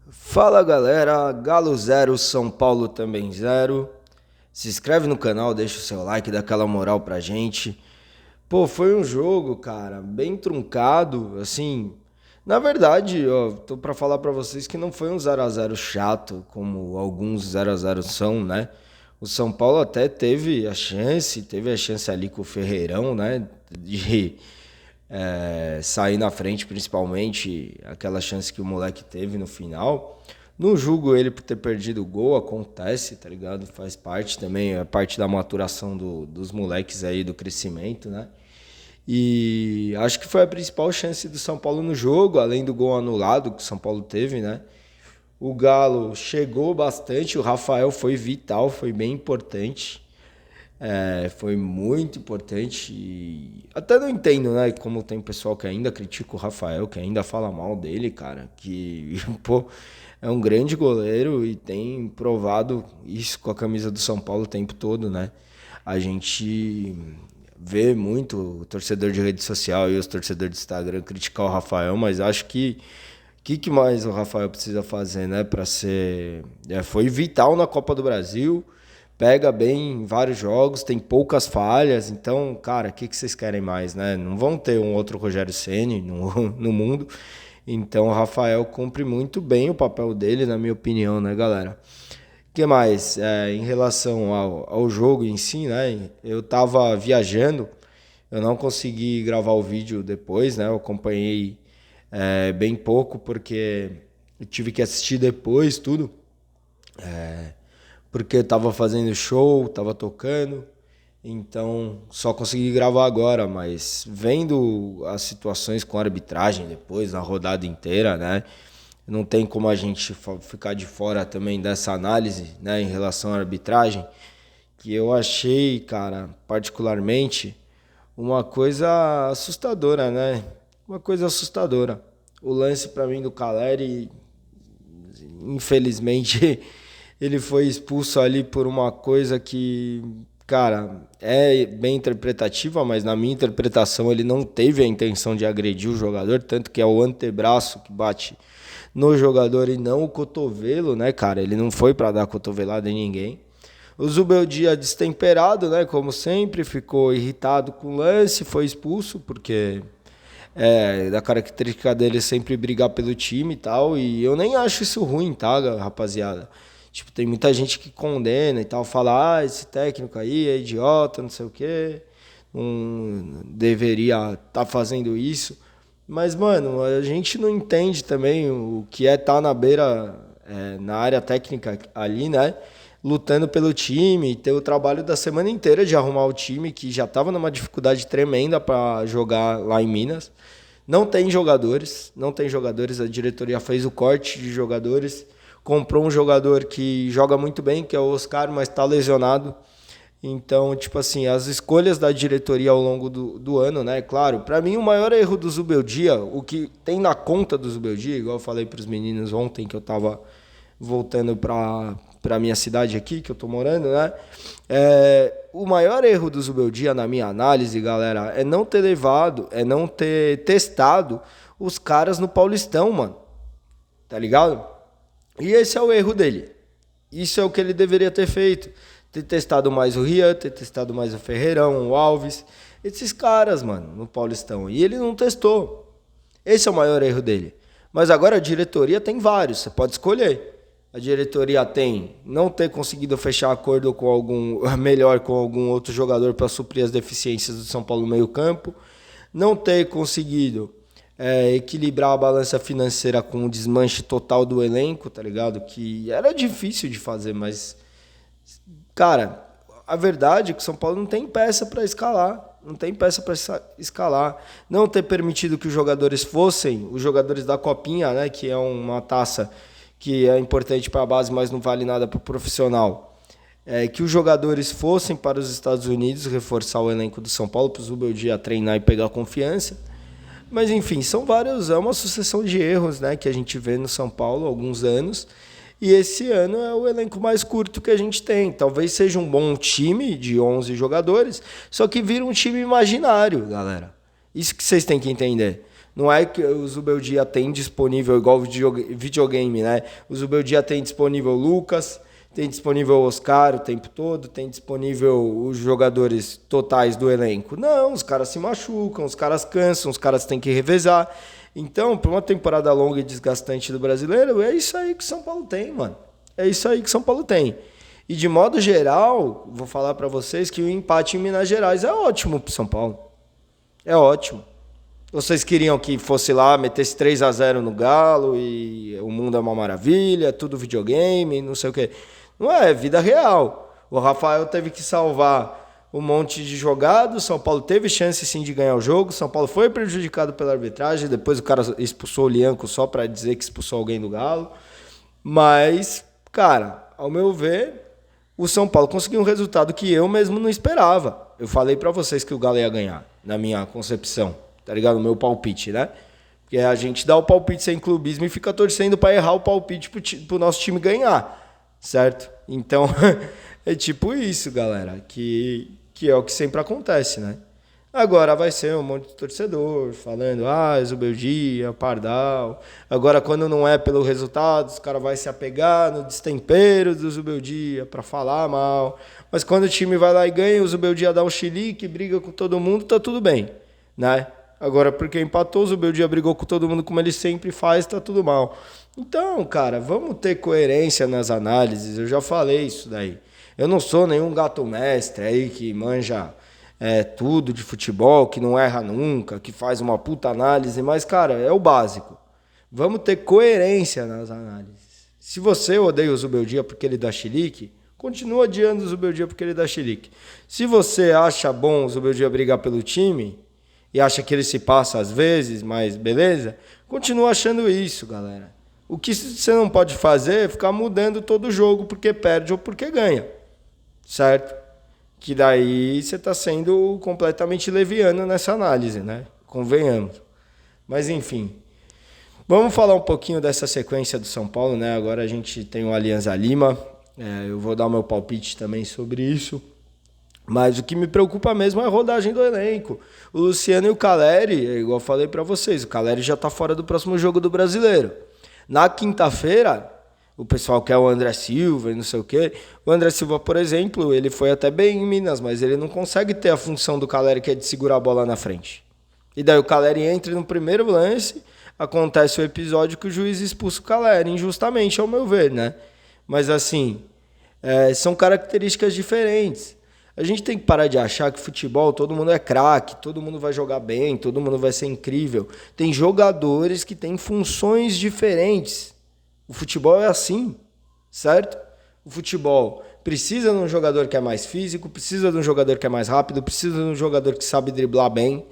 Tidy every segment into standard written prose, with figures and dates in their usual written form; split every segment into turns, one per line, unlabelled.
Fala galera, Galo 0, São Paulo também 0. Se inscreve no canal, deixa o seu like, dá aquela moral pra gente. Pô, foi um jogo, cara, bem truncado, assim. Na verdade, ó, tô pra falar pra vocês que não foi um 0 a 0 chato, como alguns 0 a 0 são, né? O São Paulo até teve a chance ali com o Ferreirão, né? De sair na frente, principalmente aquela chance que o moleque teve no final. Não julgo ele por ter perdido o gol, acontece, tá ligado? Faz parte também, é parte da maturação dos moleques aí, do crescimento, né? E acho que foi a principal chance do São Paulo no jogo, além do gol anulado que o São Paulo teve, né? O Galo chegou bastante, o Rafael foi vital, foi bem importante. Foi muito importante. E até não entendo, né? Como tem pessoal que ainda critica o Rafael, que ainda fala mal dele, cara. Que, pô, é um grande goleiro e tem provado isso com a camisa do São Paulo o tempo todo, né? A gente vê muito o torcedor de rede social e os torcedores de Instagram criticar o Rafael, mas acho que que mais o Rafael precisa fazer, né, para ser foi vital na Copa do Brasil, pega bem em vários jogos, tem poucas falhas, então, cara, que vocês querem mais, né? Não vão ter um outro Rogério Ceni no mundo. Então, o Rafael cumpre muito bem o papel dele, na minha opinião, né, galera? O que mais? Em relação ao jogo em si, né? Eu tava viajando, eu não consegui gravar o vídeo depois, né? Eu acompanhei bem pouco porque eu tive que assistir depois tudo, porque eu tava fazendo show, tava tocando, então só consegui gravar agora, mas vendo as situações com a arbitragem depois, na rodada inteira, né? Não tem como a gente ficar de fora também dessa análise, né, em relação à arbitragem, que eu achei, cara, particularmente, uma coisa assustadora, né? Uma coisa assustadora. O lance para mim do Caleri, infelizmente, ele foi expulso ali por uma coisa que, cara, é bem interpretativa, mas na minha interpretação ele não teve a intenção de agredir o jogador, tanto que é o antebraço que bate no jogador e não o cotovelo, né, cara? Ele não foi para dar cotovelada em ninguém. O Zubeldia destemperado, né? Como sempre, ficou irritado com o lance, foi expulso, porque da característica dele sempre brigar pelo time e tal. E eu nem acho isso ruim, tá, rapaziada? Tipo, tem muita gente que condena e tal, fala, esse técnico aí é idiota, não sei o quê, não deveria estar fazendo isso. Mas, mano, a gente não entende também o que é estar na beira, na área técnica ali, né? Lutando pelo time, ter o trabalho da semana inteira de arrumar o time, que já estava numa dificuldade tremenda para jogar lá em Minas. Não tem jogadores, a diretoria fez o corte de jogadores, comprou um jogador que joga muito bem, que é o Oscar, mas está lesionado. Então, tipo assim, as escolhas da diretoria ao longo do ano, né? Claro, para mim o maior erro do Zubeldia, o que tem na conta do Zubeldia, igual eu falei para os meninos ontem que eu tava voltando para minha cidade aqui, que eu tô morando, né? O maior erro do Zubeldia, na minha análise, galera, é não ter levado, é não ter testado os caras no Paulistão, mano. Tá ligado? E esse é o erro dele. Isso é o que ele deveria ter feito. Ter testado mais o Rian, ter testado mais o Ferreirão, o Alves. Esses caras, mano, no Paulistão. E ele não testou. Esse é o maior erro dele. Mas agora a diretoria tem vários, você pode escolher. A diretoria tem não ter conseguido fechar acordo com melhor com algum outro jogador para suprir as deficiências do São Paulo no meio-campo, não ter conseguido equilibrar a balança financeira com o desmanche total do elenco, tá ligado? Que era difícil de fazer, mas, cara, a verdade é que o São Paulo não tem peça para escalar. Não tem peça para escalar. Não ter permitido que os jogadores fossem os jogadores da Copinha, né? Que é uma taça que é importante para a base, mas não vale nada para o profissional. Que os jogadores fossem para os Estados Unidos reforçar o elenco do São Paulo para o Zubeldia treinar e pegar confiança. Mas enfim, é uma sucessão de erros, né, que a gente vê no São Paulo há alguns anos. E esse ano é o elenco mais curto que a gente tem. Talvez seja um bom time de 11 jogadores, só que vira um time imaginário, galera. Isso que vocês têm que entender. Não é que o Zubeldia tem disponível, igual videogame, né? O Zubeldia tem disponível o Lucas, tem disponível o Oscar o tempo todo, tem disponível os jogadores totais do elenco. Não, os caras se machucam, os caras cansam, os caras têm que revezar. Então, para uma temporada longa e desgastante do brasileiro, é isso aí que São Paulo tem, mano. É isso aí que São Paulo tem. E de modo geral, vou falar para vocês que o empate em Minas Gerais é ótimo pro São Paulo. É ótimo. Vocês queriam que fosse lá, metesse 3-0 no Galo e o mundo é uma maravilha, tudo videogame, não sei o quê. Não é vida real. O Rafael teve que salvar um monte de jogados, São Paulo teve chance sim de ganhar o jogo, São Paulo foi prejudicado pela arbitragem, depois o cara expulsou o Lianco só para dizer que expulsou alguém do Galo. Mas, cara, ao meu ver, o São Paulo conseguiu um resultado que eu mesmo não esperava. Eu falei para vocês que o Galo ia ganhar, na minha concepção, tá ligado? O meu palpite, né? Porque a gente dá o palpite sem clubismo e fica torcendo para errar o palpite pro nosso time ganhar, certo? Então, é tipo isso, galera, que é o que sempre acontece, né? Agora vai ser um monte de torcedor falando, Zubeldia, Pardal. Agora, quando não é pelo resultado, os caras vão se apegar no destempero do Zubeldia para falar mal. Mas quando o time vai lá e ganha, o Zubeldia dá um chilique, briga com todo mundo, tá tudo bem, né? Agora, porque empatou, o Zubeldia brigou com todo mundo como ele sempre faz, tá tudo mal. Então, cara, vamos ter coerência nas análises. Eu já falei isso daí. Eu não sou nenhum gato mestre aí que manja tudo de futebol, que não erra nunca, que faz uma puta análise, mas, cara, é o básico. Vamos ter coerência nas análises. Se você odeia o Zubeldia porque ele dá chilique, continua odiando o Zubeldia porque ele dá chilique. Se você acha bom o Zubeldia brigar pelo time e acha que ele se passa às vezes, mas beleza, continua achando isso, galera. O que você não pode fazer é ficar mudando todo jogo porque perde ou porque ganha, certo? Que daí você está sendo completamente leviano nessa análise, né? Convenhamos. Mas enfim, vamos falar um pouquinho dessa sequência do São Paulo, né? Agora a gente tem o Alianza Lima, eu vou dar o meu palpite também sobre isso. Mas o que me preocupa mesmo é a rodagem do elenco. O Luciano e o Caleri, igual eu falei para vocês, o Caleri já está fora do próximo jogo do Brasileiro. Na quinta-feira, o pessoal quer o André Silva e não sei o quê. O André Silva, por exemplo, ele foi até bem em Minas, mas ele não consegue ter a função do Caleri, que é de segurar a bola na frente. E daí o Caleri entra no primeiro lance, acontece o episódio que o juiz expulsa o Caleri, injustamente, ao meu ver, né? Mas assim, são características diferentes. A gente tem que parar de achar que futebol, todo mundo é craque, todo mundo vai jogar bem, todo mundo vai ser incrível. Tem jogadores que têm funções diferentes. O futebol é assim, certo? O futebol precisa de um jogador que é mais físico, precisa de um jogador que é mais rápido, precisa de um jogador que sabe driblar bem,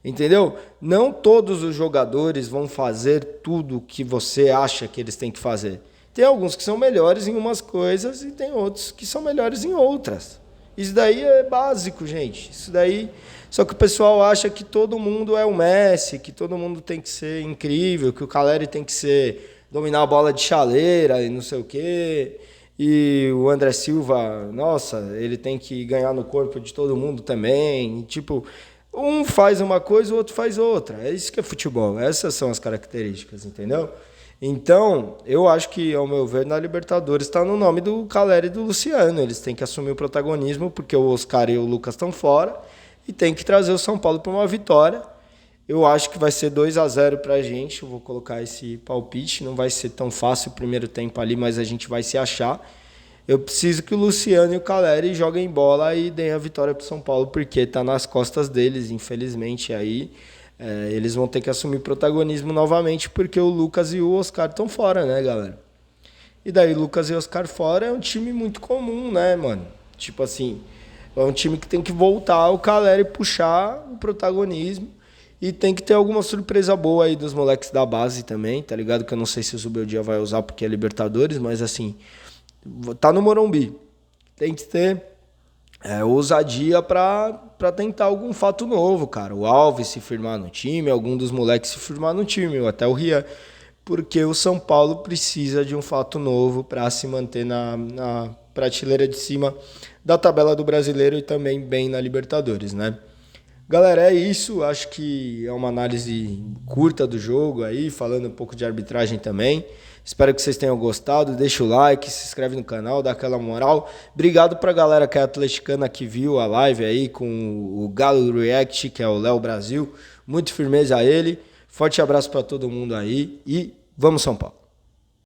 entendeu? Não todos os jogadores vão fazer tudo o que você acha que eles têm que fazer. Tem alguns que são melhores em umas coisas e tem outros que são melhores em outras. Isso daí é básico, gente. Isso daí... Só que o pessoal acha que todo mundo é o Messi, que todo mundo tem que ser incrível, que o Caleri tem que dominar a bola de chaleira e não sei o quê. E o André Silva, nossa, ele tem que ganhar no corpo de todo mundo também. E, tipo, um faz uma coisa, o outro faz outra. É isso que é futebol. Essas são as características, entendeu? Então, eu acho que, ao meu ver, na Libertadores está no nome do Caleri e do Luciano. Eles têm que assumir o protagonismo porque o Oscar e o Lucas estão fora e tem que trazer o São Paulo para uma vitória. Eu acho que vai ser 2-0 para a gente. Eu vou colocar esse palpite. Não vai ser tão fácil o primeiro tempo ali, mas a gente vai se achar. Eu preciso que o Luciano e o Caleri joguem bola e deem a vitória para o São Paulo, porque está nas costas deles, infelizmente. Aí eles vão ter que assumir protagonismo novamente, porque o Lucas e o Oscar estão fora, né, galera? E daí, Lucas e Oscar fora é um time muito comum, né, mano? Tipo assim, é um time que tem que voltar o Caleri puxar o protagonismo. E tem que ter alguma surpresa boa aí dos moleques da base também, tá ligado? Que eu não sei se o Zubeldia vai usar porque é Libertadores, mas assim, tá no Morumbi. Tem que ter ousadia pra tentar algum fato novo, cara. O Alves se firmar no time, algum dos moleques se firmar no time, ou até o Rian. Porque o São Paulo precisa de um fato novo para se manter na prateleira de cima da tabela do Brasileiro e também bem na Libertadores, né? Galera, é isso. Acho que é uma análise curta do jogo aí, falando um pouco de arbitragem também. Espero que vocês tenham gostado. Deixa o like, se inscreve no canal, dá aquela moral. Obrigado pra galera que é atleticana que viu a live aí com o Galo React, que é o Léo Brasil. Muito firmeza a ele. Forte abraço pra todo mundo aí e vamos São Paulo.